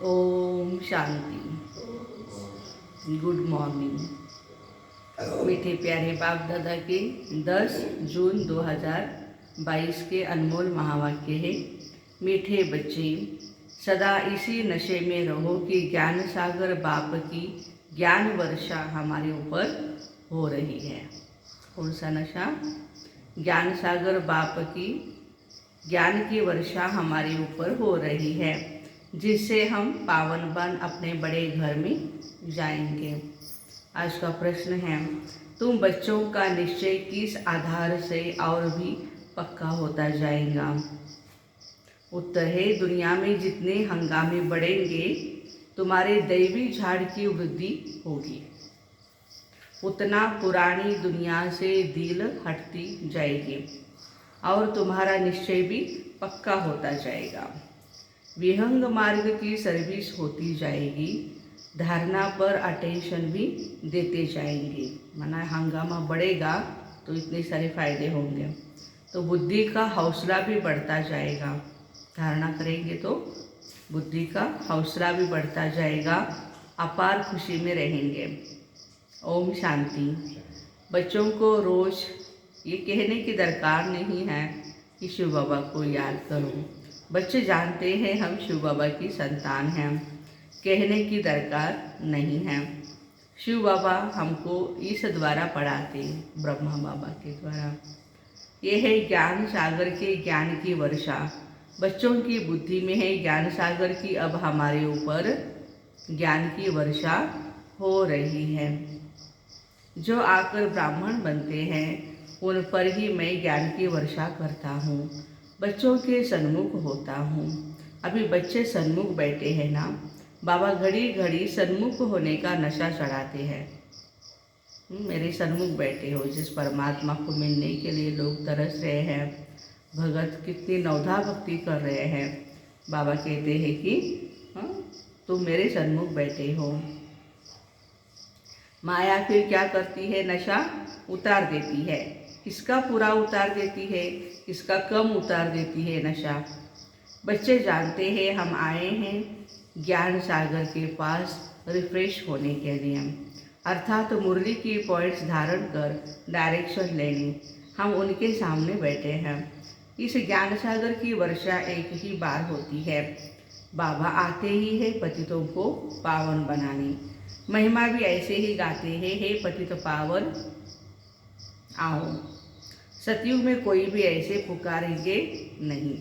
Om Shanti. Good morning. मीठे प्यारे बाप दादा के 10 जून 2022 के अनमोल महावाक्य है। मीठे बच्चे, सदा इसी नशे में रहो कि ज्ञान सागर बाप की ज्ञान वर्षा हमारे ऊपर हो रही है। कौन सा नशा? ज्ञान सागर बाप की ज्ञान की वर्षा हमारे ऊपर हो रही है, जिससे हम पावन बन अपने बड़े घर में जाएंगे। आज का प्रश्न है, तुम बच्चों का निश्चय किस आधार से और भी पक्का होता जाएगा? उत्तर है, दुनिया में जितने हंगामे बढ़ेंगे तुम्हारे दैवी झाड़ की वृद्धि होगी, उतना पुरानी दुनिया से दिल हटती जाएगी और तुम्हारा निश्चय भी पक्का होता जाएगा। विहंग मार्ग की सर्विस होती जाएगी, धारणा पर अटेंशन भी देते जाएंगे। माना हंगामा बढ़ेगा तो इतने सारे फायदे होंगे, तो बुद्धि का हौसला भी बढ़ता जाएगा। धारणा करेंगे तो बुद्धि का हौसला भी बढ़ता जाएगा, अपार खुशी में रहेंगे। ओम शांति। बच्चों को रोज ये कहने की दरकार नहीं है कि शिव बाबा को याद करो। बच्चे जानते हैं हम शिव बाबा की संतान हैं, कहने की दरकार नहीं है। शिव बाबा हमको इस द्वारा पढ़ाते, ब्रह्मा बाबा के द्वारा। ये है ज्ञान सागर के ज्ञान की वर्षा। बच्चों की बुद्धि में है ज्ञान सागर की, अब हमारे ऊपर ज्ञान की वर्षा हो रही है। जो आकर ब्राह्मण बनते हैं उन पर ही मैं ज्ञान की वर्षा करता हूँ, बच्चों के सन्मुख होता हूँ। अभी बच्चे सन्मुख बैठे हैं ना, बाबा घड़ी घड़ी सन्मुख होने का नशा चढ़ाते हैं। मेरे सन्मुख बैठे हो, जिस परमात्मा को मिलने के लिए लोग तरस रहे हैं, भगत कितनी नवधा भक्ति कर रहे हैं। बाबा कहते हैं कि तुम मेरे सन्मुख बैठे हो। माया फिर क्या करती है? नशा उतार देती है। किसका पूरा उतार देती है, किसका कम उतार देती है नशा? बच्चे जानते हैं हम आए हैं ज्ञान सागर के पास रिफ्रेश होने के लिए, अर्थात तो मुरली की पॉइंट्स धारण कर डायरेक्शन लेने हम उनके सामने बैठे हैं। इस ज्ञान सागर की वर्षा एक ही बार होती है। बाबा आते ही है पतितों को पावन बनाने। महिमा भी ऐसे ही गाते हैं, हे पतित पावन आओ। सतयुग में कोई भी ऐसे पुकारेंगे नहीं।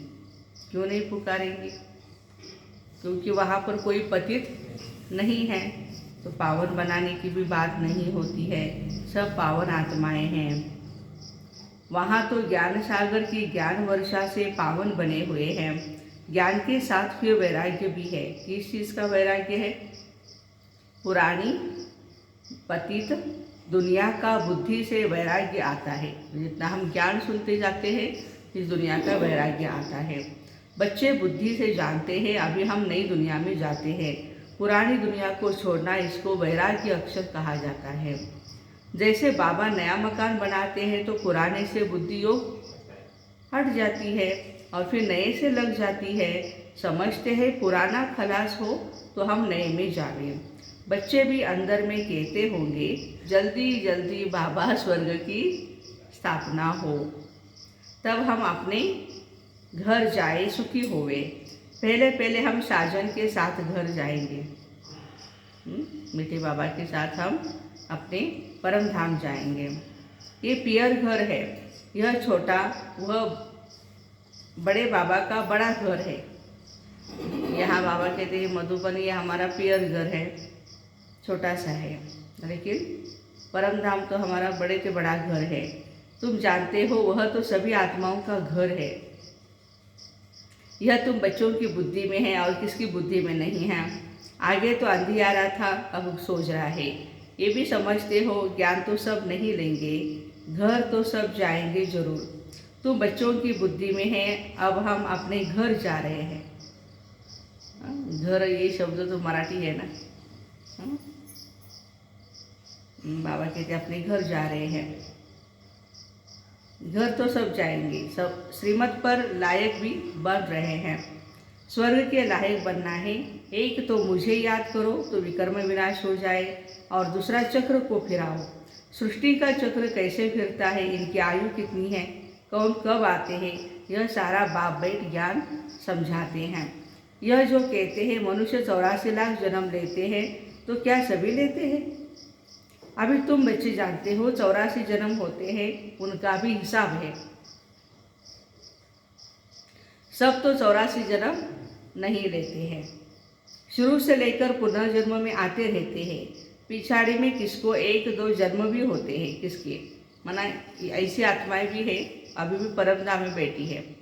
क्यों नहीं पुकारेंगे? क्योंकि वहाँ पर कोई पतित नहीं है, तो पावन बनाने की भी बात नहीं होती है। सब पावन आत्माएं हैं। वहाँ तो ज्ञान सागर की ज्ञान वर्षा से पावन बने हुए हैं। ज्ञान के साथ फिर वैराग्य भी है। किस चीज़ का वैराग्य है? पुरानी पतित दुनिया का बुद्धि से वैराग्य आता है। जितना हम ज्ञान सुनते जाते हैं, इस दुनिया का वैराग्य आता है। बच्चे बुद्धि से जानते हैं अभी हम नई दुनिया में जाते हैं। पुरानी दुनिया को छोड़ना, इसको वैराग्य अक्षर कहा जाता है। जैसे बाबा नया मकान बनाते हैं तो पुराने से बुद्धि योग हट जाती है और फिर नए से लग जाती है। समझते हैं पुराना खलास हो तो हम नए में जावें। बच्चे भी अंदर में कहते होंगे, जल्दी जल्दी बाबा स्वर्ग की स्थापना हो, तब हम अपने घर जाए सुखी होवे। पहले पहले हम साजन के साथ घर जाएंगे। मीठे बाबा के साथ हम अपने परम धाम जाएंगे। ये पियर घर है, यह छोटा, वह बड़े बाबा का बड़ा घर है। यहाँ बाबा कहते हैं मधुबन, ये हमारा पियर घर है, छोटा सा है, लेकिन परम धाम तो हमारा बड़े से बड़ा घर है। तुम जानते हो वह तो सभी आत्माओं का घर है। यह तुम बच्चों की बुद्धि में है और किसकी बुद्धि में नहीं है। आगे तो अंधियारा था, अब सोच रहा है। ये भी समझते हो ज्ञान तो सब नहीं लेंगे, घर तो सब जाएंगे जरूर। तुम बच्चों की बुद्धि में है, अब हम अपने घर जा रहे हैं। घर, ये शब्द तो मराठी है ना। बाबा कहते अपने घर जा रहे हैं। घर तो सब जाएंगे, सब श्रीमत पर लायक भी बन रहे हैं। स्वर्ग के लायक बनना है। एक तो मुझे याद करो तो विकर्म विनाश हो जाए, और दूसरा चक्र को फिराओ। सृष्टि का चक्र कैसे फिरता है, इनकी आयु कितनी है, कौन कब आते हैं, यह सारा बाप बेट ज्ञान समझाते हैं। यह जो कहते हैं मनुष्य 84 लाख जन्म लेते हैं, तो क्या सभी लेते हैं? अभी तुम बच्चे जानते हो 84 जन्म होते हैं, उनका भी हिसाब है। सब तो 84 जन्म नहीं लेते हैं, शुरू से लेकर पुनर्जन्म में आते रहते हैं। पिछाड़ी में किसको 1-2 जन्म भी होते हैं, किसके मना ऐसी आत्माएं भी है, अभी भी परमधाम में बैठी है,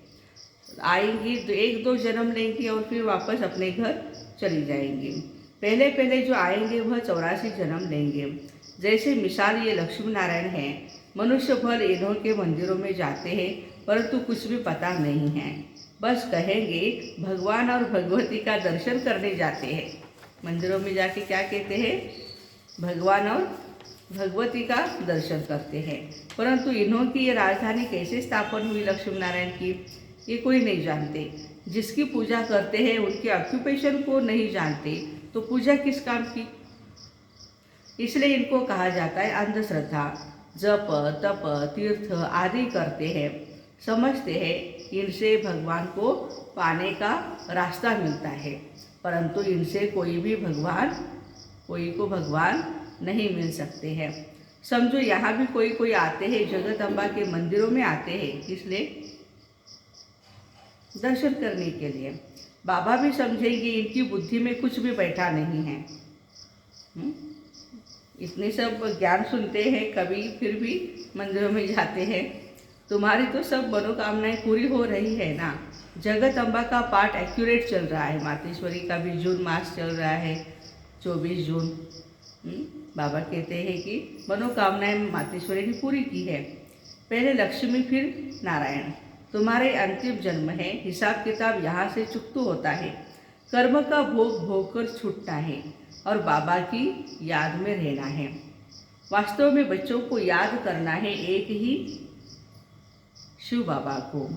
आएंगी तो 1-2 जन्म लेंगी और फिर वापस अपने घर चली जाएंगी। पहले पहले जो आएंगे वह 84 जन्म लेंगे। जैसे मिसाल ये लक्ष्मी नारायण हैं, मनुष्य भर इन्हों के मंदिरों में जाते हैं, परंतु कुछ भी पता नहीं है, बस कहेंगे भगवान और भगवती का दर्शन करने जाते हैं। मंदिरों में जाके क्या कहते हैं, भगवान और भगवती का दर्शन करते हैं, परंतु इन्हों की ये राजधानी कैसे स्थापन हुई लक्ष्मी नारायण की, ये कोई नहीं जानते। जिसकी पूजा करते हैं उनके ऑक्यूपेशन को नहीं जानते, तो पूजा किस काम की। इसलिए इनको कहा जाता है अंधश्रद्धा। जप तप तीर्थ आदि करते हैं, समझते हैं इनसे भगवान को पाने का रास्ता मिलता है, परंतु इनसे कोई को भगवान नहीं मिल सकते हैं। समझो यहाँ भी कोई आते हैं, जगत अम्बा के मंदिरों में आते हैं, इसलिए दर्शन करने के लिए। बाबा भी समझेंगे इनकी बुद्धि में कुछ भी बैठा नहीं है। इतने सब ज्ञान सुनते हैं, कभी फिर भी मंदिरों में जाते हैं। तुम्हारी तो सब मनोकामनाएं पूरी हो रही है ना। जगत अम्बा का पाठ एक्यूरेट चल रहा है, मातेश्वरी का भी जून मास चल रहा है, 24 जून। बाबा कहते हैं कि मनोकामनाएं मातेश्वरी ने पूरी की है। पहले लक्ष्मी फिर नारायण, तुम्हारे अंतिम जन्म है, हिसाब किताब यहाँ से चुकता होता है, कर्म का भोग भोग कर छूटना है और बाबा की याद में रहना है। वास्तव में बच्चों को याद करना है एक ही शिव बाबा को।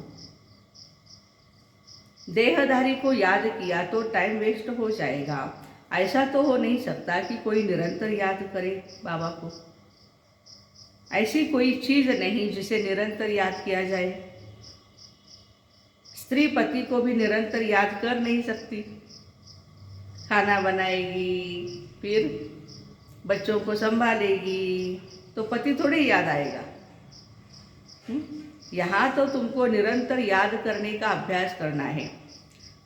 देहधारी को याद किया तो टाइम वेस्ट हो जाएगा। ऐसा तो हो नहीं सकता कि कोई निरंतर याद करे बाबा को। ऐसी कोई चीज़ नहीं जिसे निरंतर याद किया जाए। स्त्री पति को भी निरंतर याद कर नहीं सकती। खाना बनाएगी, फिर बच्चों को संभालेगी, तो पति थोड़े याद आएगा। यहाँ तो तुमको निरंतर याद करने का अभ्यास करना है,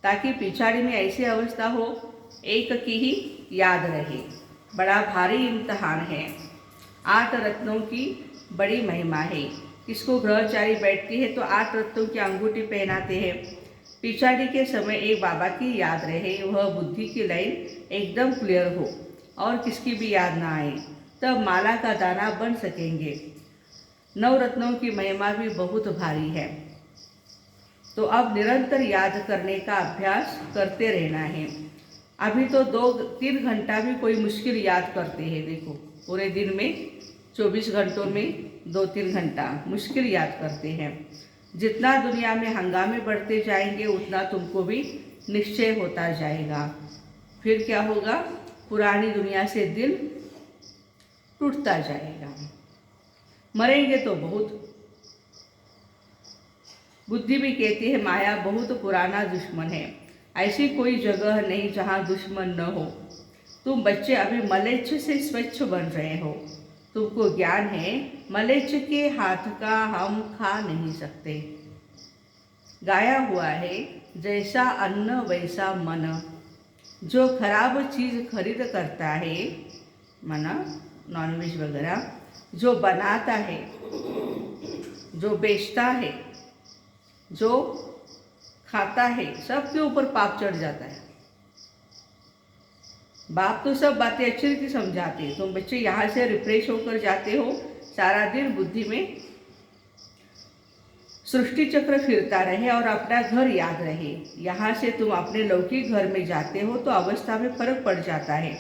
ताकि पिछाड़ी में ऐसी अवस्था हो एक की ही याद रहे। बड़ा भारी इम्तहान है। 8 रत्नों की बड़ी महिमा है। किसको ग्रहचारी बैठती है तो 8 रत्नों की अंगूठी पहनाते हैं। पिछाड़ी के समय एक बाबा की याद रहे, वह बुद्धि की लाइन एकदम क्लियर हो और किसकी भी याद ना आए, तब माला का दाना बन सकेंगे। 9 रत्नों की महिमा भी बहुत भारी है। तो अब निरंतर याद करने का अभ्यास करते रहना है। अभी तो 2-3 घंटा भी कोई मुश्किल याद करते हैं। देखो, पूरे दिन में 24 घंटों में 2-3 घंटा मुश्किल याद करते हैं। जितना दुनिया में हंगामे बढ़ते जाएंगे उतना तुमको भी निश्चय होता जाएगा। फिर क्या होगा, पुरानी दुनिया से दिल टूटता जाएगा। मरेंगे तो बहुत। बुद्धि भी कहती है माया बहुत पुराना दुश्मन है, ऐसी कोई जगह नहीं जहाँ दुश्मन न हो। तुम बच्चे अभी मलेच्छ से स्वच्छ बन रहे हो। तुमको ज्ञान है मलेच्छ के हाथ का हम खा नहीं सकते। गाया हुआ है जैसा अन्न वैसा मन। जो खराब चीज़ खरीद करता है, माना नॉनवेज वगैरह, जो बनाता है, जो बेचता है, जो खाता है, सबके ऊपर पाप चढ़ जाता है। बाप तो सब बातें अच्छी रीति समझाते हैं। तुम बच्चे यहाँ से रिफ्रेश होकर जाते हो, सारा दिन बुद्धि में सृष्टि चक्र फिरता रहे और अपना घर याद रहे। यहाँ से तुम अपने लौकिक घर में जाते हो तो अवस्था में फर्क पड़ जाता है।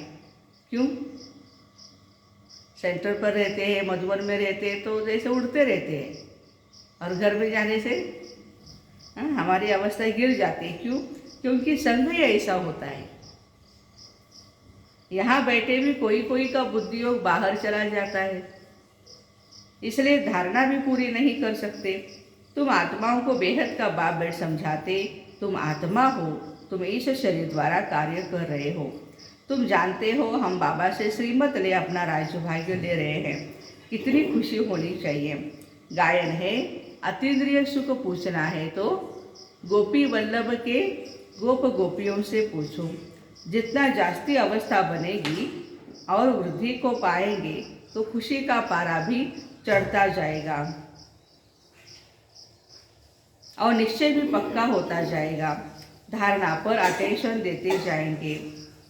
क्यों? सेंटर पर रहते हैं, मधुबन में रहते हैं तो जैसे उड़ते रहते हैं, और घर में जाने से हमारी अवस्था गिर जाती है। क्यों? क्योंकि संघ ही ऐसा होता है। यहाँ बैठे भी कोई कोई का बुद्धि योग बाहर चला जाता है, इसलिए धारणा भी पूरी नहीं कर सकते। तुम आत्माओं को बेहद का बाप बेट समझाते। तुम आत्मा हो, तुम इस शरीर द्वारा कार्य कर रहे हो। तुम जानते हो हम बाबा से श्रीमत ले अपना राज्य भाग्य ले रहे हैं। कितनी खुशी होनी चाहिए। गायन है, अतीन्द्रिय सुख पूछना है तो गोपी वल्लभ के गोप गोपियों से पूछो। जितना जास्ती अवस्था बनेगी और वृद्धि को पाएंगे तो खुशी का पारा भी चढ़ता जाएगा और निश्चय भी पक्का होता जाएगा। धारणा पर अटेंशन देते जाएंगे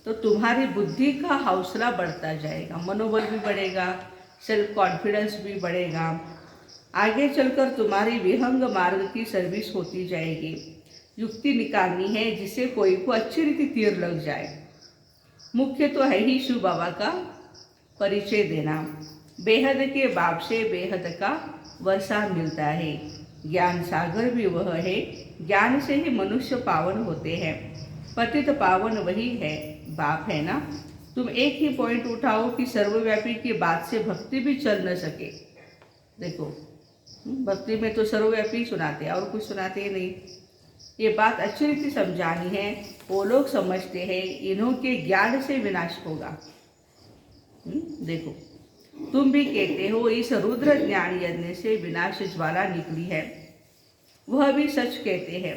तो तुम्हारी बुद्धि का हौसला बढ़ता जाएगा, मनोबल भी बढ़ेगा, सेल्फ कॉन्फिडेंस भी बढ़ेगा। आगे चलकर तुम्हारी विहंग मार्ग की सर्विस होती जाएगी। युक्ति निकालनी है जिससे कोई को अच्छी रीति तीर लग जाए। मुख्य तो है ही शिव बाबा का परिचय देना। बेहद के बाप से बेहद का वर्षा मिलता है। ज्ञान सागर भी वह है। ज्ञान से ही मनुष्य पावन होते हैं। पतित पावन वही है, बाप है ना। तुम एक ही पॉइंट उठाओ कि सर्वव्यापी की बात से भक्ति भी चल न सके। देखो, भक्ति में तो सर्वव्यापी सुनाते और कुछ सुनाते ही नहीं। ये बात अच्छी रीति समझानी है। वो लोग समझते हैं इन्हों के ज्ञान से विनाश होगा। देखो, तुम भी कहते हो इस रुद्र ज्ञान यज्ञ से विनाश ज्वाला निकली है। वह भी सच कहते हैं।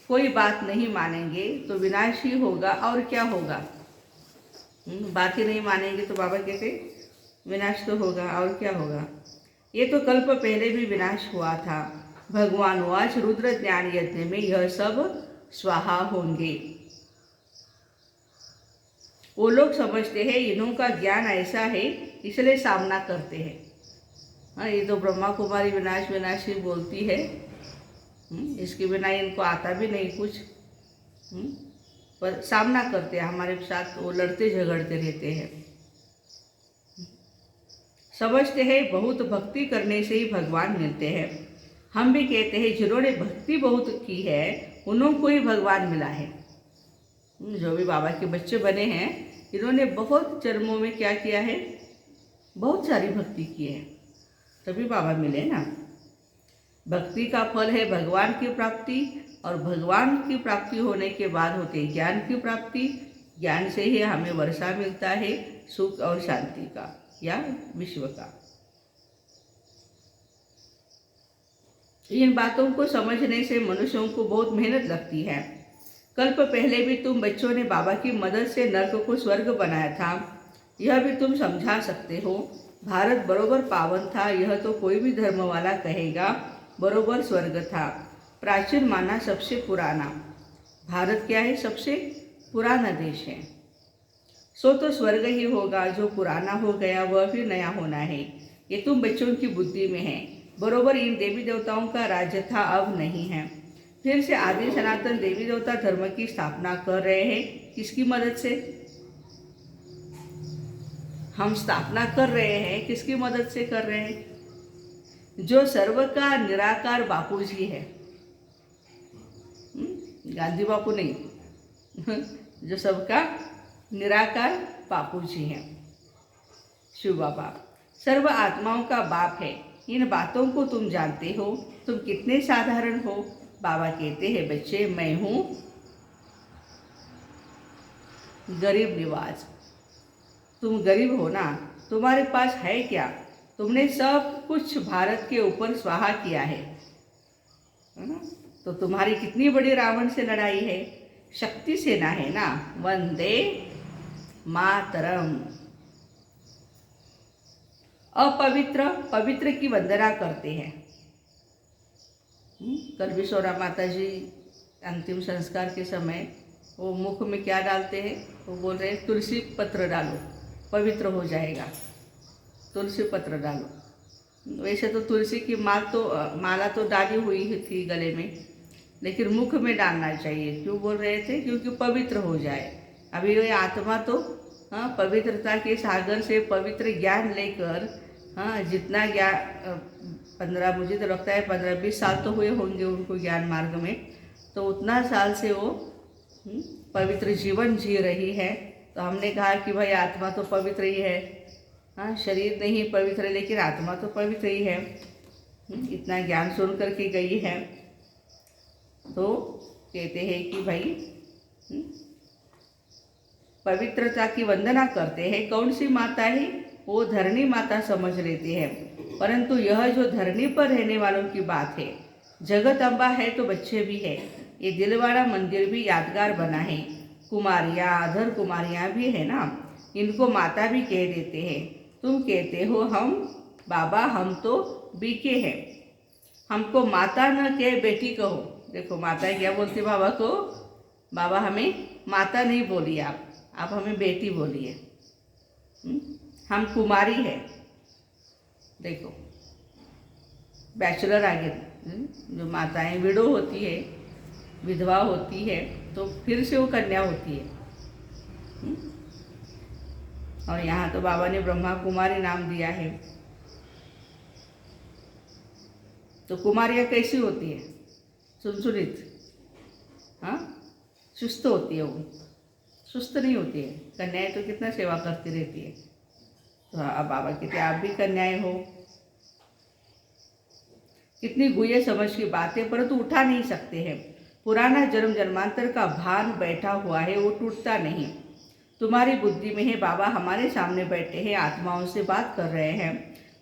कोई बात नहीं मानेंगे तो विनाश ही होगा, और क्या होगा। बात ही नहीं मानेंगे तो बाबा कहते विनाश तो होगा, और क्या होगा। ये तो कल्प पहले भी विनाश हुआ था। भगवान आज रुद्र ज्ञान यज्ञ में यह सब स्वाहा होंगे। वो लोग समझते हैं इन्हों का ज्ञान ऐसा है इसलिए सामना करते हैं। हाँ, ये तो ब्रह्मा कुमारी विनाश विनाश ही बोलती है। इसके बिना इनको आता भी नहीं कुछ। पर सामना करते हैं हमारे साथ, वो लड़ते झगड़ते रहते हैं। समझते हैं बहुत भक्ति करने से ही भगवान मिलते हैं। हम भी कहते हैं जिन्होंने भक्ति बहुत की है उन्हों को ही भगवान मिला है। जो भी बाबा के बच्चे बने हैं इन्होंने बहुत जन्मों में क्या किया है, बहुत सारी भक्ति की है, तभी बाबा मिले ना। भक्ति का फल है भगवान की प्राप्ति, और भगवान की प्राप्ति होने के बाद होते ज्ञान की प्राप्ति। ज्ञान से ही हमें वर्षा मिलता है, सुख और शांति का या विश्व का। इन बातों को समझने से मनुष्यों को बहुत मेहनत लगती है। कल्प पहले भी तुम बच्चों ने बाबा की मदद से नर्क को स्वर्ग बनाया था, यह भी तुम समझा सकते हो। भारत बरोबर पावन था, यह तो कोई भी धर्म वाला कहेगा। बरोबर स्वर्ग था, प्राचीन माना सबसे पुराना। भारत क्या है, सबसे पुराना देश है। सो तो स्वर्ग ही होगा। जो पुराना हो गया वह भी नया होना है। ये तुम बच्चों की बुद्धि में है। बरोबर इन देवी देवताओं का राज्य था, अब नहीं है। फिर से आदि सनातन देवी देवता धर्म की स्थापना कर रहे हैं। किसकी मदद से हम स्थापना कर रहे हैं, किसकी मदद से कर रहे हैं। जो सर्व का निराकार बापू जी है, गांधी बापू नहीं जो सबका निराकार बापू जी हैं, शिव बाबा सर्व आत्माओं का बाप है। इन बातों को तुम जानते हो। तुम कितने साधारण हो। बाबा कहते हैं बच्चे, मैं हूँ गरीब निवाज। तुम गरीब हो ना, तुम्हारे पास है क्या। तुमने सब कुछ भारत के ऊपर स्वाहा किया है ना। तो तुम्हारी कितनी बड़ी रावण से लड़ाई है। शक्ति सेना है ना। वंदे मातरम। अपवित्र पवित्र की वंदना करते हैं। कल भी सोना माता जी अंतिम संस्कार के समय वो मुख में क्या डालते हैं, वो बोल रहे हैं तुलसी पत्र डालो, पवित्र हो जाएगा। तुलसी पत्र डालो। वैसे तो तुलसी की माला तो डाली हुई थी गले में, लेकिन मुख में डालना चाहिए। क्यों बोल रहे थे, क्योंकि पवित्र हो जाए। अभी ये आत्मा तो पवित्रता के सागर से पवित्र ज्ञान लेकर जितना ज्ञान मुझे तो लगता है 15-20 साल तो हुए होंगे उनको ज्ञान मार्ग में, तो उतना साल से वो पवित्र जीवन जी रही है। तो हमने कहा कि भाई आत्मा तो पवित्र ही है, हाँ, शरीर नहीं पवित्र है लेकिन आत्मा तो पवित्र ही है। इतना ज्ञान सुन करके गई है। तो कहते हैं कि भाई पवित्रता की वंदना करते हैं। कौन सी माता है? वो धरणी माता समझ लेते हैं। परंतु यह जो धरणी पर रहने वालों की बात है, जगत अम्बा है तो बच्चे भी है। ये दिलवाड़ा मंदिर भी यादगार बना है। कुमारियाँ, अधर कुमारियाँ भी है ना, इनको माता भी कह देते हैं। तुम कहते हो हम बाबा, हम तो बीके हैं, हमको माता न कह बेटी कहो। देखो माता क्या बोलती बाबा को, बाबा हमें माता नहीं बोलिए, आप हमें बेटी बोलिए। हम कुमारी है। देखो बैचलर आगे जो माताएं विडो होती है, विधवा होती है, तो फिर से वो कन्या होती है। और यहाँ तो बाबा ने ब्रह्मा कुमारी नाम दिया है। तो कुमारियाँ कैसी होती है? सुनसुनित, हाँ, सुस्त होती है। वो सुस्त नहीं होती है। कन्याएं तो कितना सेवा करती रहती है। तो अब बाबा कहते आप भी कन्याएं हो। कितनी गुये समझ की बातें, परंतु उठा नहीं सकते हैं। पुराना जन्म जन्मांतर का भान बैठा हुआ है, वो टूटता नहीं। तुम्हारी बुद्धि में है, बाबा हमारे सामने बैठे हैं, आत्माओं से बात कर रहे हैं।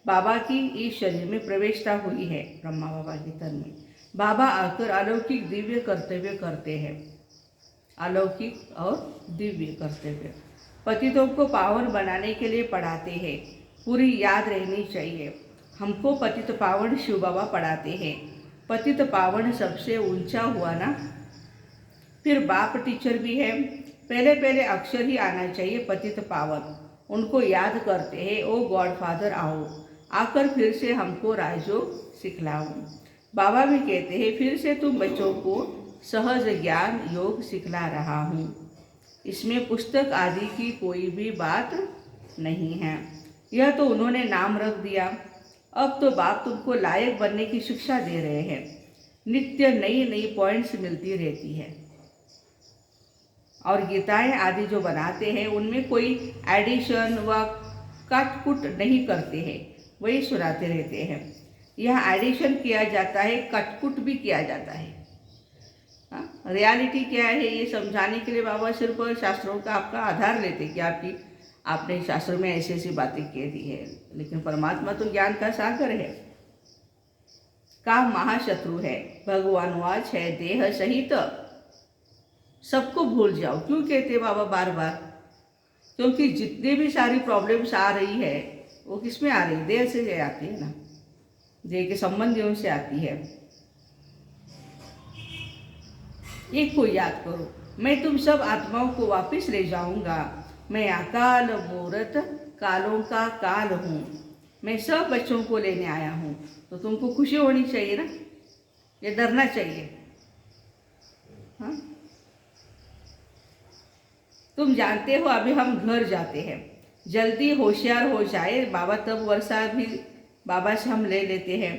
बाबा की इस शरीर में प्रवेशता हुई है, ब्रह्मा बाबा के तन में। बाबा आकर अलौकिक दिव्य कर्तव्य करते हैं, अलौकिक और दिव्य कर्तव्य। पतितों को पावन बनाने के लिए पढ़ाते हैं। पूरी याद रहनी चाहिए, हमको पतित पावन शिव बाबा पढ़ाते हैं। पतित पावन सबसे ऊंचा हुआ ना। फिर बाप टीचर भी है। पहले पहले अक्षर ही आना चाहिए, पतित पावन। उनको याद करते हैं, ओ गॉडफादर आओ, आकर फिर से हमको राजयोग सिखलाओ। बाबा भी कहते हैं फिर से तुम बच्चों को सहज ज्ञान योग सिखला रहा हूँ। इसमें पुस्तक आदि की कोई भी बात नहीं है। यह तो उन्होंने नाम रख दिया। अब तो बाप तुमको लायक बनने की शिक्षा दे रहे हैं। नित्य नई नई पॉइंट्स मिलती रहती है। और गीताएं आदि जो बनाते हैं उनमें कोई एडिशन व काटकुट नहीं करते हैं, वही सुनाते रहते हैं। यहाँ एडिशन किया जाता है, कटकुट भी किया जाता है। रियलिटी क्या है ये समझाने के लिए बाबा सिर्फ शास्त्रों का आपका आधार लेते कि आपने शास्त्रों में ऐसी ऐसी बातें कह दी है। लेकिन परमात्मा तो ज्ञान का सागर है। काम महाशत्रु है, भगवान वाच है, देह सहित सबको भूल जाओ। क्यों कहते बाबा बार बार? क्योंकि जितने भी सारी प्रॉब्लम्स आ रही है वो किस में आ रही है? देह से आती है ना, देह के संबंधियों से आती है। एक को याद करो, मैं तुम सब आत्माओं को वापस ले जाऊंगा। मैं अकाल मूरत कालों का काल हूँ। मैं सब बच्चों को लेने आया हूँ। तो तुमको खुशी होनी चाहिए ना, ये डरना चाहिए। हाँ, तुम जानते हो अभी हम घर जाते हैं, जल्दी होशियार हो जाए बाबा, तब वर्षा भी बाबा से हम ले लेते हैं।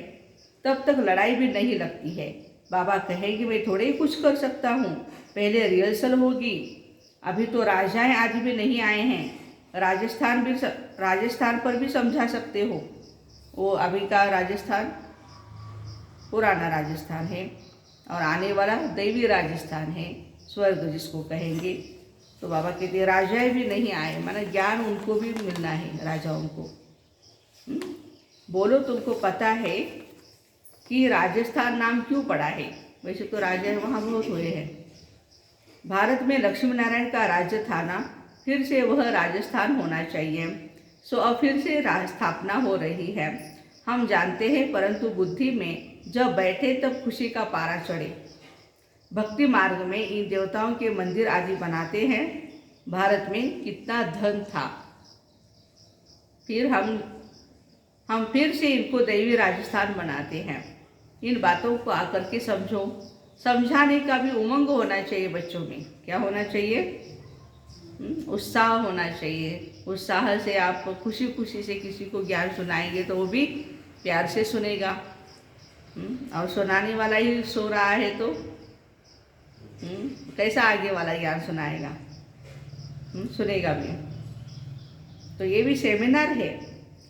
तब तक लड़ाई भी नहीं लगती है। बाबा कहेंगे मैं थोड़े ही कुछ कर सकता हूँ, पहले रिहर्सल होगी। अभी तो राजाएं आदि भी नहीं आए हैं। राजस्थान पर भी समझा सकते हो। वो अभी का राजस्थान पुराना राजस्थान है और आने वाला दैवी राजस्थान है, स्वर्ग जिसको कहेंगे। तो बाबा कहते हैं राजाएं भी नहीं आए, माने ज्ञान उनको भी मिलना है, राजाओं को। बोलो तुमको पता है कि राजस्थान नाम क्यों पड़ा है? वैसे तो राजा वहाँ बहुत हुए हैं। भारत में लक्ष्मी नारायण का राज्य था ना, फिर से वह राजस्थान होना चाहिए। सो अब फिर से स्थापना हो रही है, हम जानते हैं। परंतु बुद्धि में जब बैठे तब खुशी का पारा चढ़े। भक्ति मार्ग में इन देवताओं के मंदिर आदि बनाते हैं। भारत में कितना धन था, फिर हम फिर से इनको दैवी राजस्थान बनाते हैं। इन बातों को आकर के समझो। समझाने का भी उमंग होना चाहिए बच्चों में। क्या होना चाहिए? उत्साह होना चाहिए। उत्साह से आप खुशी खुशी से किसी को ज्ञान सुनाएंगे तो वो भी प्यार से सुनेगा। और सुनाने वाला ही सो रहा है तो कैसा आगे वाला ज्ञान सुनाएगा, सुनेगा भी। तो ये भी सेमिनार है,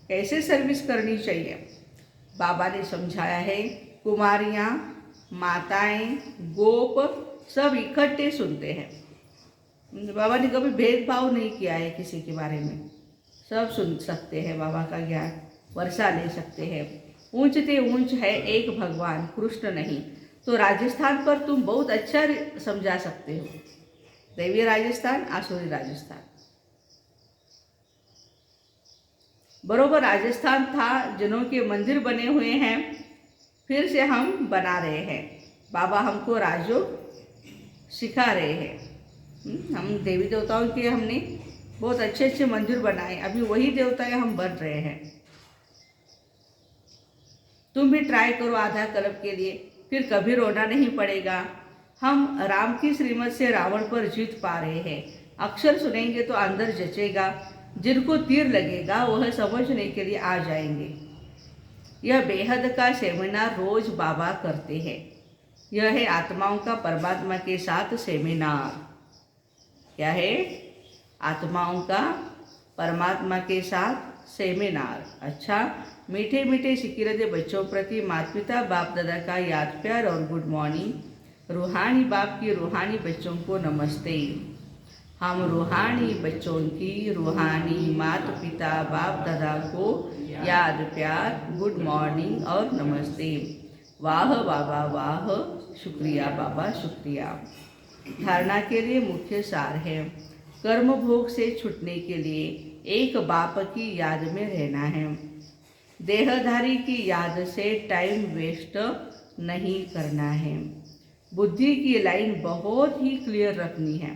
कैसे सर्विस करनी चाहिए बाबा ने समझाया है। कुमारियाँ, माताएं, गोप सब इकट्ठे सुनते हैं। बाबा ने कभी भेदभाव नहीं किया है किसी के बारे में, सब सुन सकते हैं, बाबा का ज्ञान वर्षा ले सकते हैं। ऊंचते ऊंच है एक भगवान कृष्ण नहीं, तो राजस्थान पर तुम बहुत अच्छा समझा सकते हो। दैवीय राजस्थान, आसुरी राजस्थान, बरोबर राजस्थान था जिनों के मंदिर बने हुए हैं, फिर से हम बना रहे हैं। बाबा हमको राजयोग सिखा रहे हैं। हम देवी देवताओं के हमने बहुत अच्छे अच्छे मंदिर बनाए, अभी वही देवताएं हम बन रहे हैं। तुम भी ट्राई करो आधा कल्प के लिए, फिर कभी रोना नहीं पड़ेगा। हम राम की श्रीमत से रावण पर जीत पा रहे हैं। अक्षर सुनेंगे तो अंदर जचेगा, जिनको तीर लगेगा वह समझने के लिए आ जाएंगे। यह बेहद का सेमिनार रोज बाबा करते हैं। यह है आत्माओं का परमात्मा के साथ सेमिनार। क्या है? आत्माओं का परमात्मा के साथ सेमिनार। अच्छा, मीठे मीठे सिकिरते बच्चों प्रति माता पिता बाप दादा का याद प्यार और गुड मॉर्निंग। रूहानी बाप की रूहानी बच्चों को नमस्ते। हम रूहानी बच्चों की रूहानी माता पिता बाप दादा को याद प्यार, गुड मॉर्निंग और नमस्ते। वाह बाबा वाह, शुक्रिया बाबा शुक्रिया। धारणा के लिए मुख्य सार है, कर्म भोग से छूटने के लिए एक बाप की याद में रहना है। देहधारी की याद से टाइम वेस्ट नहीं करना है। बुद्धि की लाइन बहुत ही क्लियर रखनी है,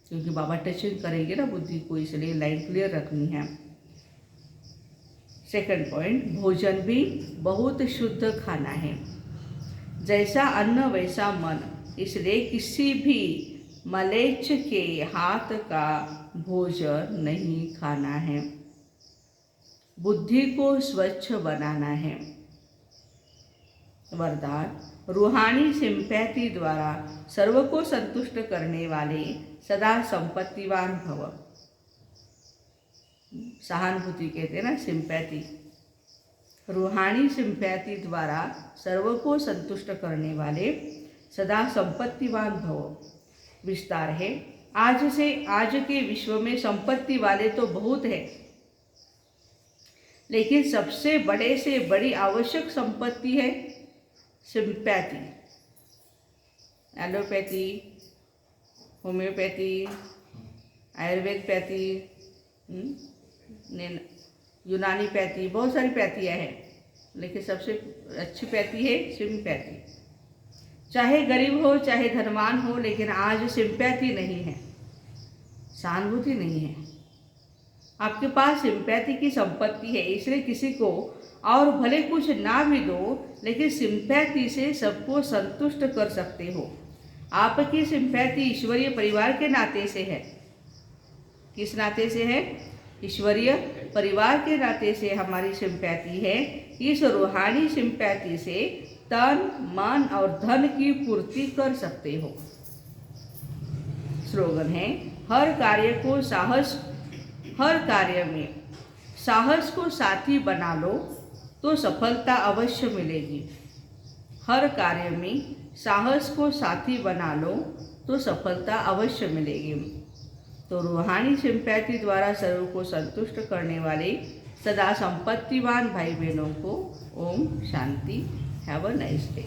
क्योंकि बाबा टचिंग करेंगे ना बुद्धि को, इसलिए लाइन क्लियर रखनी है। सेकंड पॉइंट, भोजन भी बहुत शुद्ध खाना है। जैसा अन्न वैसा मन, इसलिए किसी भी मलेच्छ के हाथ का भोजन नहीं खाना है। बुद्धि को स्वच्छ बनाना है। वरदान, रूहानी सिंपैथी द्वारा सर्व को संतुष्ट करने वाले सदा संपत्तिवान भव। सहानुभूति कहते हैं ना, सिंपैथी। रूहानी सिंपैथी द्वारा सर्व को संतुष्ट करने वाले सदा संपत्तिवान भव। विस्तार है, आज के विश्व में संपत्ति वाले तो बहुत है, लेकिन सबसे बड़े से बड़ी आवश्यक संपत्ति है sympathy. Allopathy, homeopathy, Ayurveda pathy, यूनानी पैथी, बहुत सारी पैथियाँ हैं, लेकिन सबसे अच्छी पैथी है सिंपैथी। चाहे गरीब हो चाहे धनवान हो, लेकिन आज सिंपैथी नहीं है, सहानुभूति नहीं है। आपके पास सिंपैथी की संपत्ति है, इसलिए किसी को और भले कुछ ना भी दो, लेकिन सिंपैथी से सबको संतुष्ट कर सकते हो। आपकी सिंपैथी ईश्वरीय परिवार के नाते से है। किस नाते से है? ईश्वरीय परिवार के नाते से हमारी सिंपैथी है। इस रूहानी सिंपैथी से तन मन और धन की पूर्ति कर सकते हो। स्लोगन है, हर कार्य में साहस को साथी बना लो तो सफलता अवश्य मिलेगी। हर कार्य में साहस को साथी बना लो तो सफलता अवश्य मिलेगी। तो रूहानी सिंपैथी द्वारा सर्व को संतुष्ट करने वाले सदा संपत्तिवान भाई बहनों को Om Shanti. Have a nice day.